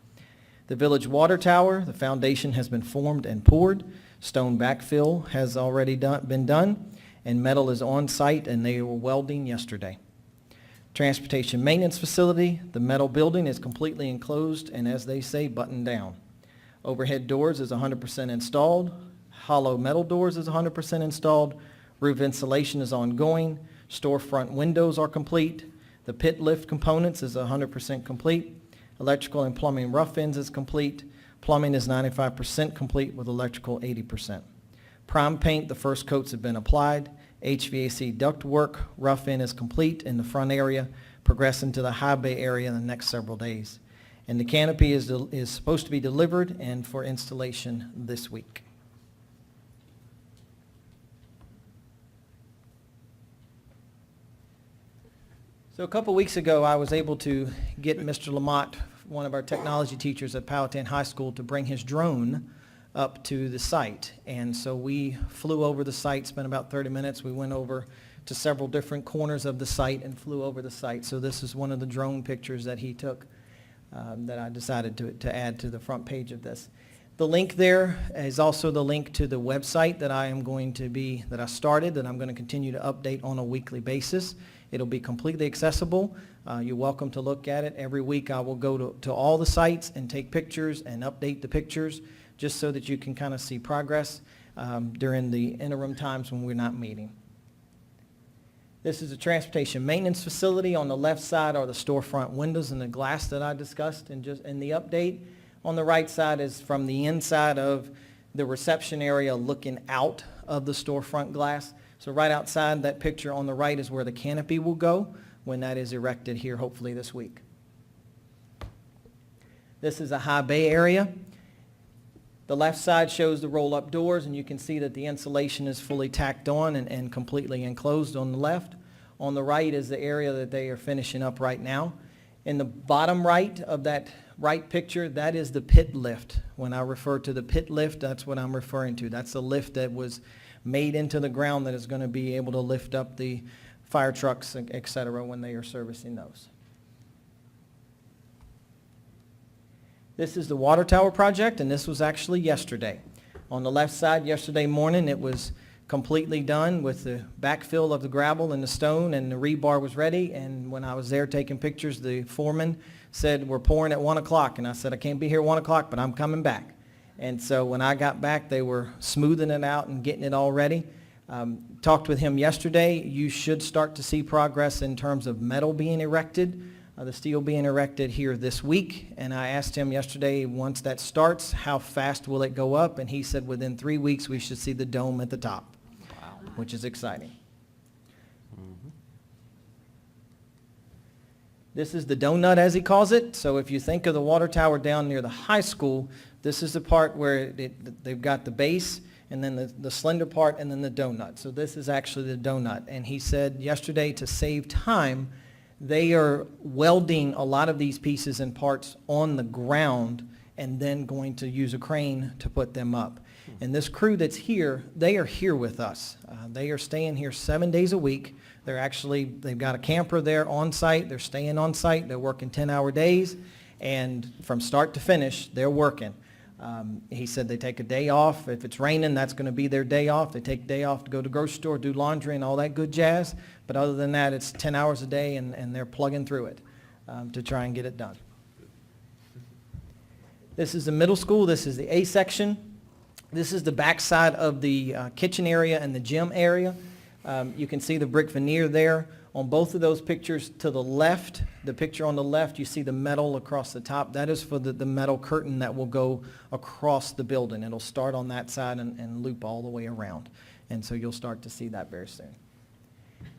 The Village Water Tower, the foundation has been formed and poured. Stone backfill has already been done, and metal is on site, and they were welding yesterday. Transportation Maintenance Facility, the metal building is completely enclosed and, as they say, buttoned down. Overhead doors is 100% installed. Hollow metal doors is 100% installed. Roof insulation is ongoing. Storefront windows are complete. The pit lift components is 100% complete. Electrical and plumbing rough ends is complete. Plumbing is 95% complete with electrical 80%. Prime paint, the first coats have been applied. HVAC duct work, rough end is complete in the front area, progressing to the high bay area in the next several days. And the canopy is supposed to be delivered and for installation this week. So a couple weeks ago, I was able to get Mr. Lamont, one of our technology teachers at Powhatan High School, to bring his drone up to the site. And so we flew over the site, spent about 30 minutes. We went over to several different corners of the site and flew over the site. So this is one of the drone pictures that he took that I decided to add to the front page of this. The link there is also the link to the website that I'm going to continue to update on a weekly basis. It'll be completely accessible. You're welcome to look at it. Every week I will go to all the sites and take pictures and update the pictures just so that you can kind of see progress during the interim times when we're not meeting. This is a transportation maintenance facility. On the left side are the storefront windows and the glass that I discussed in the update. On the right side is from the inside of the reception area looking out of the storefront glass. So right outside that picture on the right is where the canopy will go when that is erected here hopefully this week. This is a high bay area. The left side shows the roll-up doors, and you can see that the insulation is fully tacked on and completely enclosed on the left. On the right is the area that they are finishing up right now. In the bottom right of that right picture, that is the pit lift. When I refer to the pit lift, that's what I'm referring to. That's the lift that was made into the ground that is going to be able to lift up the fire trucks, et cetera, when they are servicing those. This is the water tower project, and this was actually yesterday. On the left side, yesterday morning, it was completely done with the backfill of the gravel and the stone, and the rebar was ready. And when I was there taking pictures, the foreman said, "We're pouring at 1 o'clock." And I said, "I can't be here at 1 o'clock, but I'm coming back." And so when I got back, they were smoothing it out and getting it all ready. Talked with him yesterday. You should start to see progress in terms of metal being erected, the steel being erected here this week. And I asked him yesterday, once that starts, how fast will it go up? And he said within 3 weeks we should see the dome at the top, which is exciting. This is the donut, as he calls it. So if you think of the water tower down near the high school, this is the part where they've got the base, and then the slender part, and then the donut. So this is actually the donut. And he said yesterday, to save time, they are welding a lot of these pieces and parts on the ground and then going to use a crane to put them up. And this crew that's here, they are here with us. They are staying here 7 days a week. They've got a camper there on site. They're staying on site. They're working 10-hour days. And from start to finish, they're working. He said they take a day off. If it's raining, that's going to be their day off. They take a day off to go to the grocery store, do laundry, and all that good jazz. But other than that, it's 10 hours a day, and they're plugging through it to try and get it done. This is the middle school. This is the A section. This is the back side of the kitchen area and the gym area. You can see the brick veneer there. On both of those pictures to the left, the picture on the left, you see the metal across the top. That is for the metal curtain that will go across the building. It'll start on that side and loop all the way around. And so you'll start to see that very soon.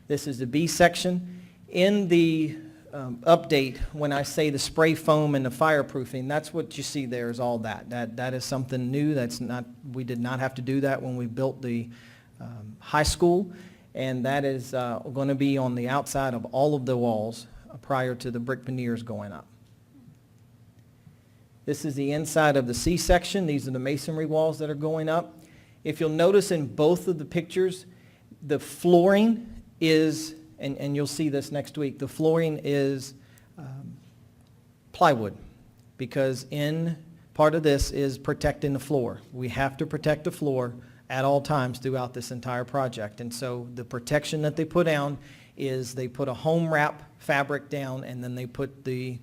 This is the B section. In the update, when I say the spray foam and the fireproofing, that's what you see there is all that. That is something new. That's not, we did not have to do that when we built the high school. And that is going to be on the outside of all of the walls prior to the brick veneers going up. This is the inside of the C section. These are the masonry walls that are going up. If you'll notice in both of the pictures, the flooring is, and you'll see this next week, the flooring is plywood, because in part of this is protecting the floor. We have to protect the floor at all times throughout this entire project. And so the protection that they put down is they put a home wrap fabric down, and then they put the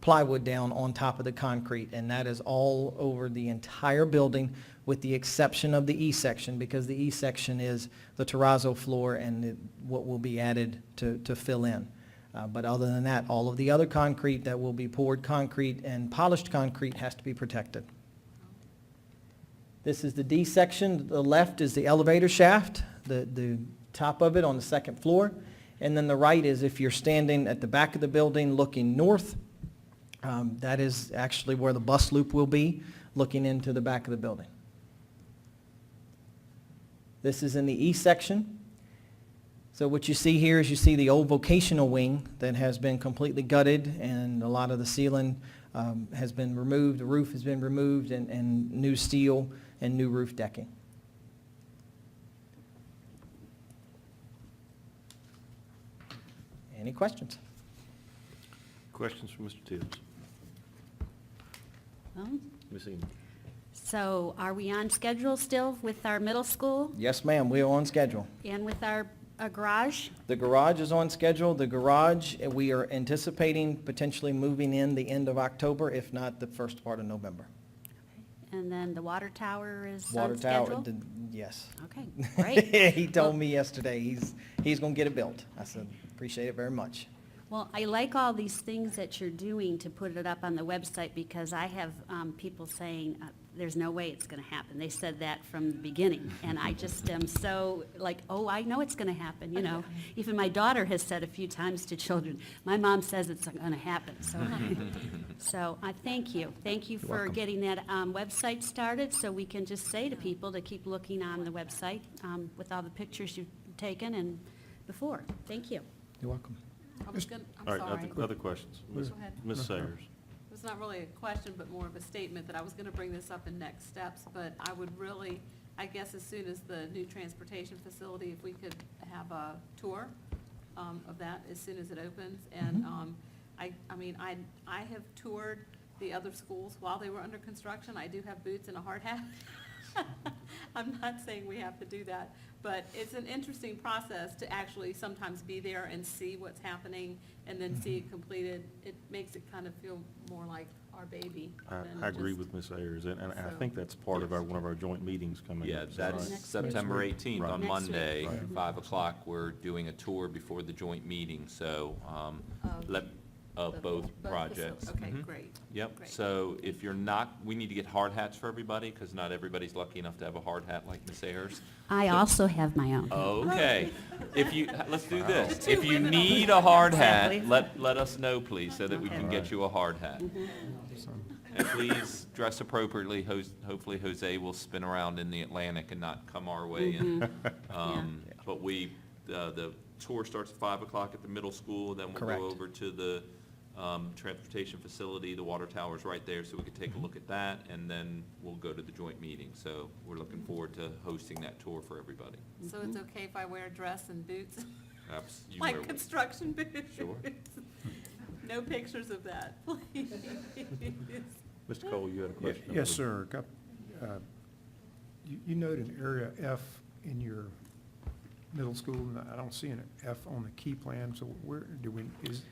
plywood down on top of the concrete, and that is all over the entire building with the exception of the E section, because the E section is the terrazzo floor and what will be added to fill in. But other than that, all of the other concrete that will be poured concrete and polished concrete has to be protected. This is the D section. The left is the elevator shaft, the top of it on the second floor. And then the right is if you're standing at the back of the building looking north, that is actually where the bus loop will be, looking into the back of the building. This is in the E section. So what you see here is you see the old vocational wing that has been completely gutted, and a lot of the ceiling has been removed, the roof has been removed, and new steel and new roof decking. Any questions? Questions for Mr. Tibbs? Well, Ms. Eames? so are we on schedule still with our middle school Yes, ma'am, we are on schedule. and with our garage? The garage is on schedule. The garage, we are anticipating potentially moving in the end of October, if not the first part of November. And then the water tower is Water on tower, schedule? yes. Okay, great. He told me yesterday he's going to get it built. I said, appreciate it very much. Well, I like all these things that you're doing to put it up on the website, because I have people saying, there's no way it's going to happen. They said that from the beginning, and I just am so like, oh, I know it's going to happen, you know. Even my daughter has said a few times to children, my mom says it's going to happen, so. So I thank you. Thank you for getting that website started, so we can just say to people to keep looking on the website with all the pictures you've taken and before. Thank you. You're welcome. I was gonna, I'm All right, sorry. other questions? Go ahead. Ms. Sayers? It's not really a question, but more of a statement that I was gonna bring this up in next steps, but I would really, I guess as soon as the new transportation facility, if we could have a tour of that as soon as it opens. And I mean, I have toured the other schools while they were under construction. I do have boots and a hard hat. I'm not saying we have to do that, but it's an interesting process to actually sometimes be there and see what's happening and then see it completed. It makes it kind of feel more like our baby. than I agree just- with Ms. Ayers, and I So- think that's part of one of our joint meetings coming Yeah, up. Is that that's right? Next September 18th Right. on Next week. Monday, Right. 5 o'clock. We're doing a tour before the joint meeting, so of The- both the projects. facil- Okay, Mhm. great. Yep, Great. so if you're not, we need to get hard hats for everybody, because not everybody's lucky enough to have a hard hat like Miss Ayers. I also have my own. Okay, if you, let's do this. If you need a hard hat, Exactly. let us know, please, so that we can get you a hard hat. And please dress appropriately. Hopefully Jose will spin around in the Atlantic and not come our way. And, but the tour starts at 5 o'clock at the middle school, then we'll Correct. go over to the transportation facility. The water tower's right there, so we can take a look at that, and then we'll go to the joint meeting. So we're looking forward to hosting that tour for everybody. So it's okay if I wear a dress and boots? You wear Like what- construction boots? Sure. No pictures of that, please. Mr. Cole, you had a question? I Yes, believe. sir. You note an area F in your middle school, and I don't see an F on the key plan, so where do we,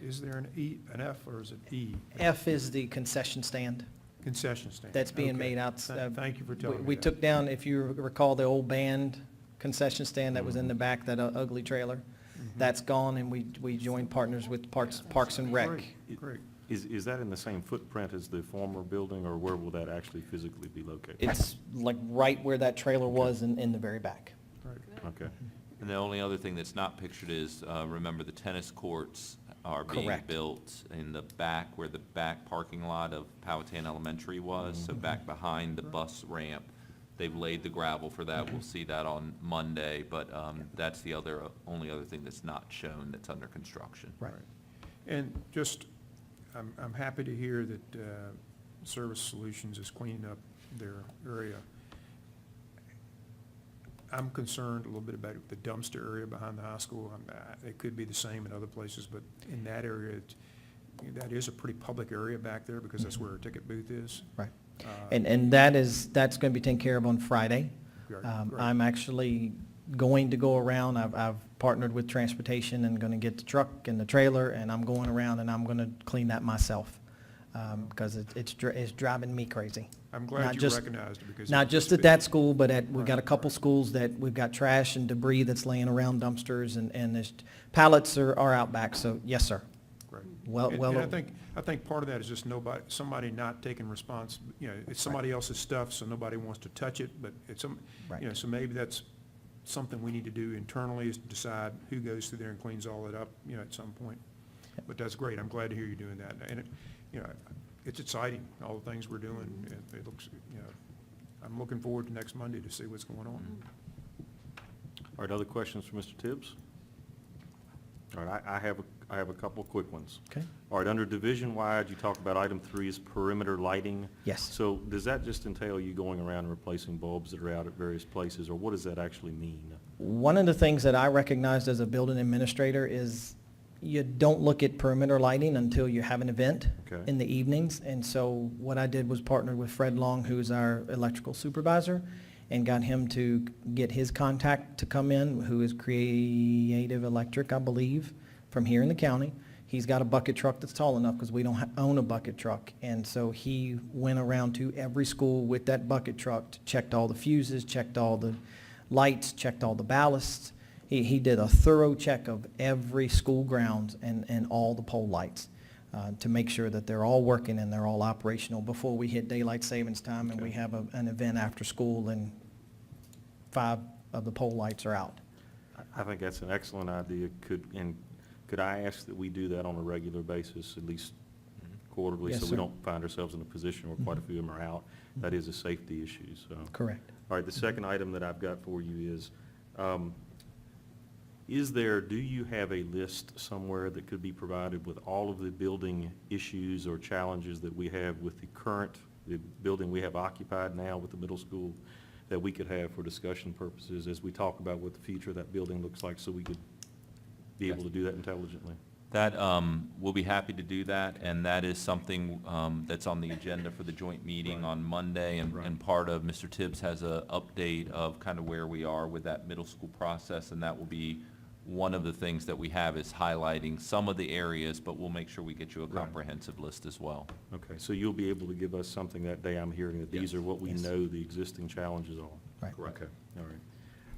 is there an F or is it E? F is the concession stand Concession stand. that's being Okay. made out. Thank you for telling me We that. took down, if you recall, the old band concession stand that was in the back, that ugly trailer. That's gone, and we joined partners with Parks and Rec. Great, great. Is that in the same footprint as the former building, or where will that actually physically be located? It's like right where that trailer was in the very back. Great. Okay. And the only other thing that's not pictured is, remember, the tennis courts are being Correct. built in the back, where the back parking lot of Powhatan Elementary was, so back behind the bus ramp. They've laid the gravel for that. We'll see that on Monday, but that's the only other thing that's not shown that's under construction. Right. And just, I'm happy to hear that Service Solutions is cleaning up their area. I'm concerned a little bit about the dumpster area behind the high school. It could be the same in other places, but in that area, that is a pretty public area back there because that's where our ticket booth is. Right. Uh, And that's going to be taken care of on Friday. Great, great. I'm actually going to go around, I've partnered with transportation and going to get the truck and the trailer, and I'm going around and I'm going to clean that myself, because it's driving me crazy. I'm Not glad you just- recognized it because. Not it's just been- at that school, but we've got a Right, couple right. schools that we've got trash and debris that's laying around dumpsters, and there's pallets are out back, so yes, sir. Right. Well, And- well. And I think part of that is just somebody not taking response, it's somebody else's stuff, so nobody wants to touch it, but Right. so maybe that's something we need to do internally, is decide who goes through there and cleans all it up, at some point. But that's great, I'm glad to hear you doing that, and it's exciting, all the things we're doing, it looks, I'm looking forward to next Monday to see what's going on. All right, other questions for Mr. Tibbs? All right, I have a couple of quick ones. Okay. All right, under division-wide, you talk about item 3 is perimeter lighting. Yes. So does that just entail you going around and replacing bulbs that are out at various places, or what does that actually mean? One of the things that I recognized as a building administrator is you don't look at perimeter lighting until you have an event Okay. in the evenings. And so what I did was partner with Fred Long, who's our electrical supervisor, and got him to get his contact to come in, who is Creative Electric, I believe, from here in the county. He's got a bucket truck that's tall enough because we don't own a bucket truck. And so he went around to every school with that bucket truck, checked all the fuses, checked all the lights, checked all the ballasts. He did a thorough check of every school grounds and all the pole lights to make sure that they're all working and they're all operational before we hit daylight savings time and we have an event after school and 5 of the pole lights are out. I think that's an excellent idea. Could I ask that we do that on a regular basis, at least quarterly? Yes, So sir. we don't find ourselves in a position where quite a few of them are out. That is a safety issue, so. Correct. All right, the second item that I've got for you do you have a list somewhere that could be provided with all of the building issues or challenges that we have with the building we have occupied now with the middle school, that we could have for discussion purposes as we talk about what the future of that building looks like, so we could be able to do that intelligently? That, we'll be happy to do that, and that is something that's on the agenda for the joint meeting on Monday, and part of Mr. Tibbs has a update of kind of where we are with that middle school process, and that will be one of the things that we have is highlighting some of the areas, but we'll make sure we get you a Right. comprehensive list as well. Okay, so you'll be able to give us something that day, I'm hearing that these Yes. are what we Yes. know the existing challenges are. Right. Correct. Okay, all right.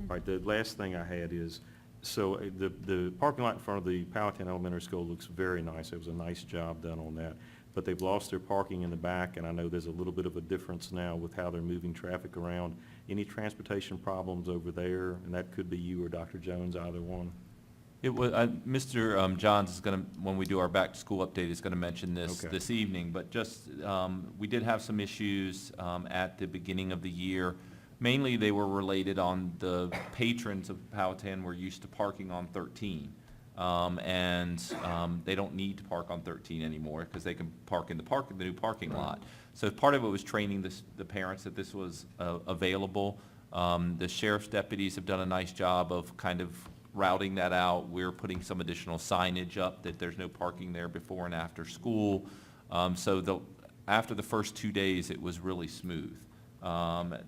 All right, the last thing I had is, so the parking lot in front of the Powhatan Elementary School looks very nice. It was a nice job done on that. But they've lost their parking in the back, and I know there's a little bit of a difference now with how they're moving traffic around. Any transportation problems over there? And that could be you or Dr. Jones, either one. It was, Mr. Johns is going to, when we do our back-to-school update, is going to mention this Okay. this evening, but just, we did have some issues at the beginning of the year. Mainly, they were related on the patrons of Powhatan were used to parking on 13. And they don't need to park on 13 anymore because they can park in the new parking lot. So part of it was training the parents that this was available. The sheriff's deputies have done a nice job of kind of routing that out. We're putting some additional signage up that there's no parking there before and after school. So after the first 2 days, it was really smooth.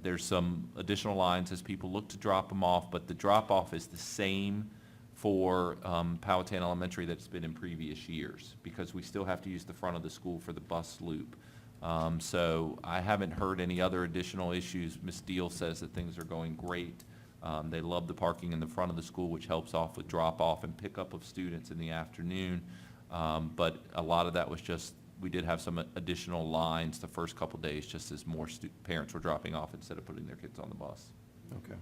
There's some additional lines as people look to drop them off, but the drop-off is the same for Powhatan Elementary that's been in previous years, because we still have to use the front of the school for the bus loop. So I haven't heard any other additional issues. Ms. Deal says that things are going great. They love the parking in the front of the school, which helps off with drop-off and pickup of students in the afternoon. But a lot of that was just, we did have some additional lines the first couple days, just as more parents were dropping off instead of putting their kids on the bus. Okay.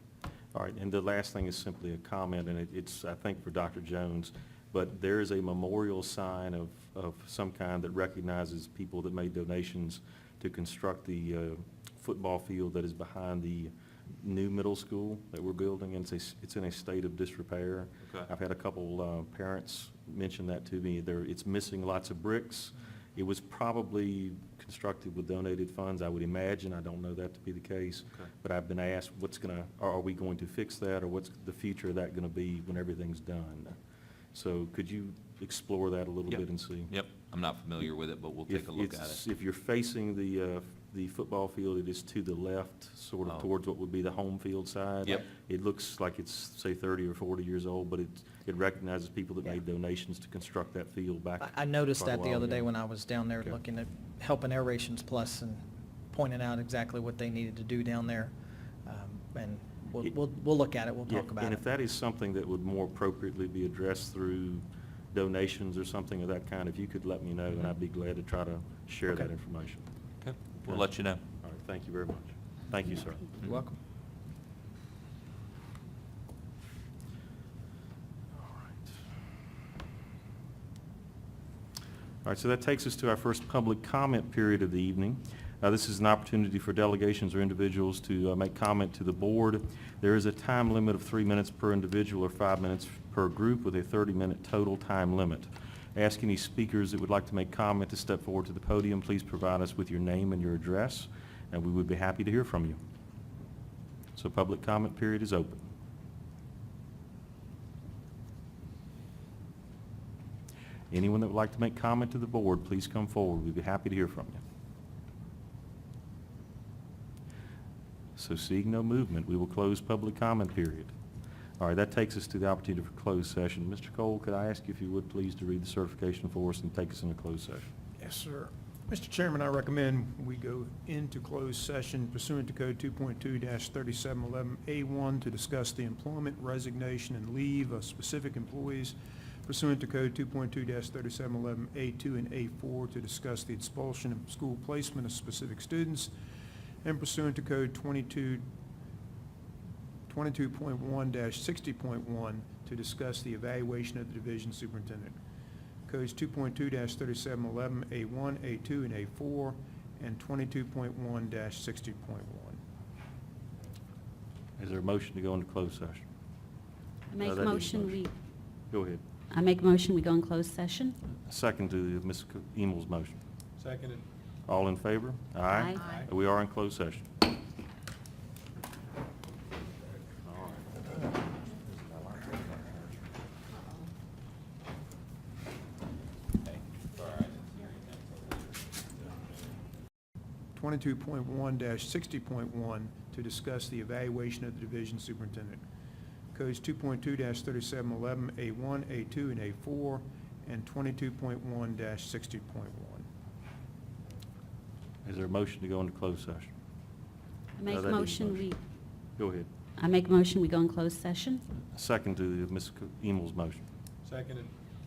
All right, and the last thing is simply a comment, and it's, I think, for Dr. Jones, but there is a memorial sign of some kind that recognizes people that made donations to construct the football field that is behind the new middle school that we're building, and it's in a state of disrepair. Okay. I've had a couple parents mention that to me. It's missing lots of bricks. It was probably constructed with donated funds, I would imagine. I don't know that to be the case. Okay. But I've been asked, are we going to fix that, or what's the future of that going to be when everything's done? So could you explore that a little Yep. bit and see? Yep, I'm not familiar with it, but we'll take a look at it. If you're facing the football field, it is to the left, sort Oh. of towards what would be the home field side. Yep. It looks like it's, say, 30 or 40 years old, but it recognizes people that made donations to construct that field back. I noticed quite a that the while other day ago. when I was down there Okay. looking at helping Aerations Plus and pointing out exactly what they needed to do down there. And It- we'll look at it, we'll Yeah, talk about and it. if that is something that would more appropriately be addressed through donations or something of that kind, if you could let me know, and I'd be glad to try to share that Okay. information. Okay, we'll let you know. All right, thank you very much. Thank you, sir. You're welcome. All right, so that takes us to our first public comment period of the evening. This is an opportunity for delegations or individuals to make comment to the board. There is a time limit of 3 minutes per individual or 5 minutes per group with a 30-minute total time limit. Ask any speakers that would like to make comment to step forward to the podium. Please provide us with your name and your address, and we would be happy to hear from you. So public comment period is open. Anyone that would like to make comment to the board, please come forward. We'd be happy to hear from you. So seeing no movement, we will close public comment period. All right, that takes us to the opportunity for closed session. Mr. Cole, could I ask you if you would please to read the certification for us and take us into closed session? Yes, sir. Mr. Chairman, I recommend we go into closed session pursuant to Code 2.2-3711A1 to discuss the employment, resignation, and leave of specific employees, pursuant to Code 2.2-3711A2 and A4 to discuss the expulsion and school placement of specific students, and pursuant to Code 22.1-60.1 to discuss the evaluation of the division superintendent. Codes 2.2-3711A1, A2, and A4, and 22.1-60.1. Is there a motion to go into closed session? I make that a is motion, motion. Go ahead. I make a motion, we go in closed session? Second to Ms. Emel's motion. Seconded. All in favor? Aye. We are in closed session. All right. 22.1-60.1 to discuss the evaluation of the division superintendent. Codes 2.2-3711A1, A2, and A4, and 22.1-60.1. Is there a motion to go into closed session? I make that a is motion, motion. Go ahead. I make a motion, we go in closed session? Second to Ms. Emel's motion. Seconded.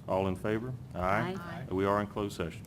All in favor? Aye. We are in closed session.